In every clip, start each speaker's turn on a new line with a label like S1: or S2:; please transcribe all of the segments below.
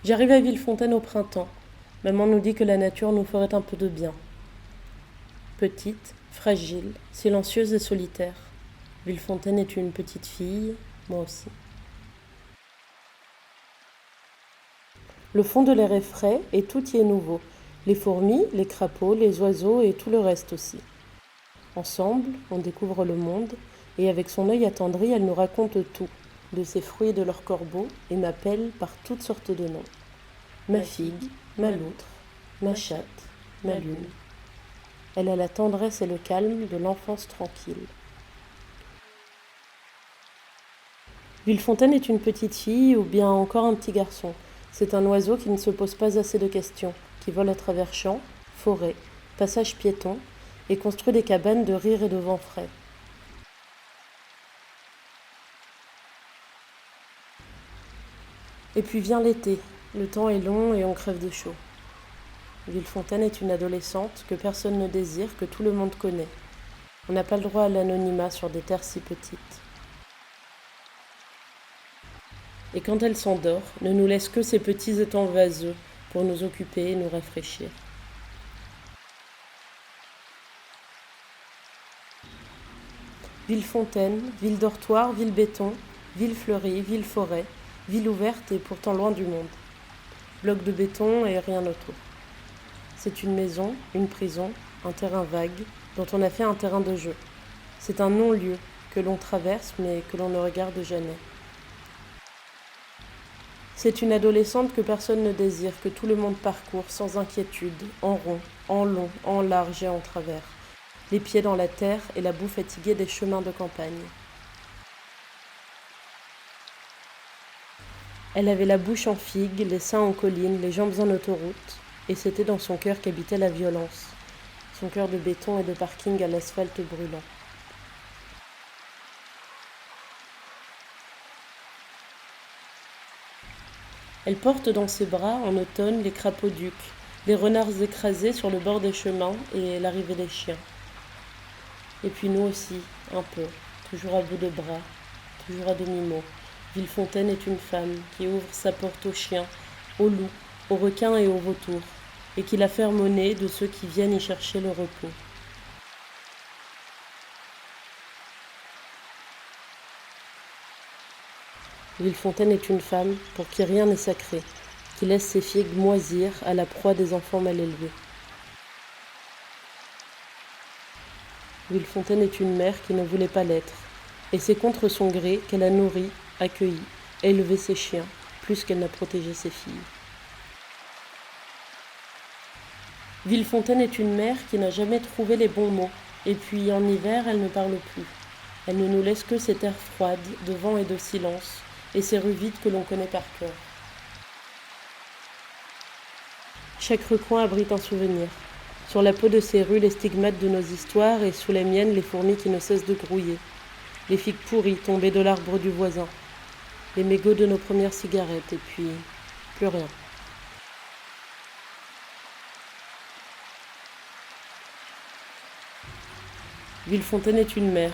S1: J'arrive à Villefontaine au printemps. Maman nous dit que la nature nous ferait un peu de bien. Petite, fragile, silencieuse et solitaire. Villefontaine est une petite fille, moi aussi. Le fond de l'air est frais et tout y est nouveau. Les fourmis, les crapauds, les oiseaux et tout le reste aussi. Ensemble, on découvre le monde et avec son œil attendri, elle nous raconte tout, de ses fruits et de leurs corbeaux, et m'appelle par toutes sortes de noms. Ma figue, ma loutre, ma chatte, ma lune. Elle a la tendresse et le calme de l'enfance tranquille. Villefontaine est une petite fille ou bien encore un petit garçon. C'est un oiseau qui ne se pose pas assez de questions, qui vole à travers champs, forêts, passages piétons et construit des cabanes de rire et de vent frais. Et puis vient l'été, le temps est long et on crève de chaud. Villefontaine est une adolescente que personne ne désire, que tout le monde connaît. On n'a pas le droit à l'anonymat sur des terres si petites. Et quand elle s'endort, ne nous laisse que ces petits étangs vaseux pour nous occuper et nous rafraîchir. Villefontaine, ville dortoir, ville béton, ville fleurie, ville forêt, ville ouverte et pourtant loin du monde. Bloc de béton et rien autour. C'est une maison, une prison, un terrain vague, dont on a fait un terrain de jeu. C'est un non-lieu que l'on traverse mais que l'on ne regarde jamais. C'est une adolescente que personne ne désire, que tout le monde parcourt sans inquiétude, en rond, en long, en large et en travers, les pieds dans la terre et la boue fatiguée des chemins de campagne. Elle avait la bouche en figue, les seins en colline, les jambes en autoroute, et c'était dans son cœur qu'habitait la violence, son cœur de béton et de parking à l'asphalte brûlant. Elle porte dans ses bras, en automne, les crapauds ducs, les renards écrasés sur le bord des chemins et l'arrivée des chiens. Et puis nous aussi, un peu, toujours à bout de bras, toujours à demi-mot. Villefontaine est une femme qui ouvre sa porte aux chiens, aux loups, aux requins et aux vautours, et qui la ferme au nez de ceux qui viennent y chercher le repos. Villefontaine est une femme pour qui rien n'est sacré, qui laisse ses figues moisir à la proie des enfants mal élevés. Villefontaine est une mère qui ne voulait pas l'être, et c'est contre son gré qu'elle a nourri, accueilli, élevé ses chiens, plus qu'elle n'a protégé ses filles. Villefontaine est une mère qui n'a jamais trouvé les bons mots, et puis en hiver elle ne parle plus. Elle ne nous laisse que ces terres froides, de vent et de silence, et ces rues vides que l'on connaît par cœur. Chaque recoin abrite un souvenir. Sur la peau de ces rues, les stigmates de nos histoires, et sous les miennes, les fourmis qui ne cessent de grouiller. Les figues pourries tombées de l'arbre du voisin. Les mégots de nos premières cigarettes, et puis plus rien. Villefontaine est une mère,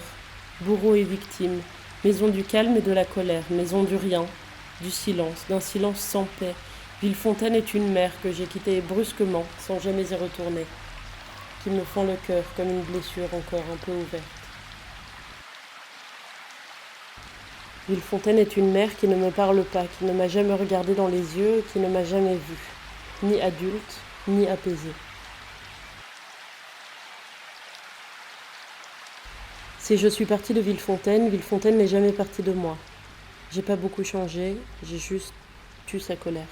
S1: bourreau et victime, maison du calme et de la colère, maison du rien, du silence, d'un silence sans paix. Villefontaine est une mère que j'ai quittée brusquement, sans jamais y retourner, qui me fend le cœur comme une blessure encore un peu ouverte. Villefontaine est une mère qui ne me parle pas, qui ne m'a jamais regardé dans les yeux, qui ne m'a jamais vue, ni adulte, ni apaisée. Si je suis partie de Villefontaine, Villefontaine n'est jamais partie de moi. J'ai pas beaucoup changé, j'ai juste eu sa colère.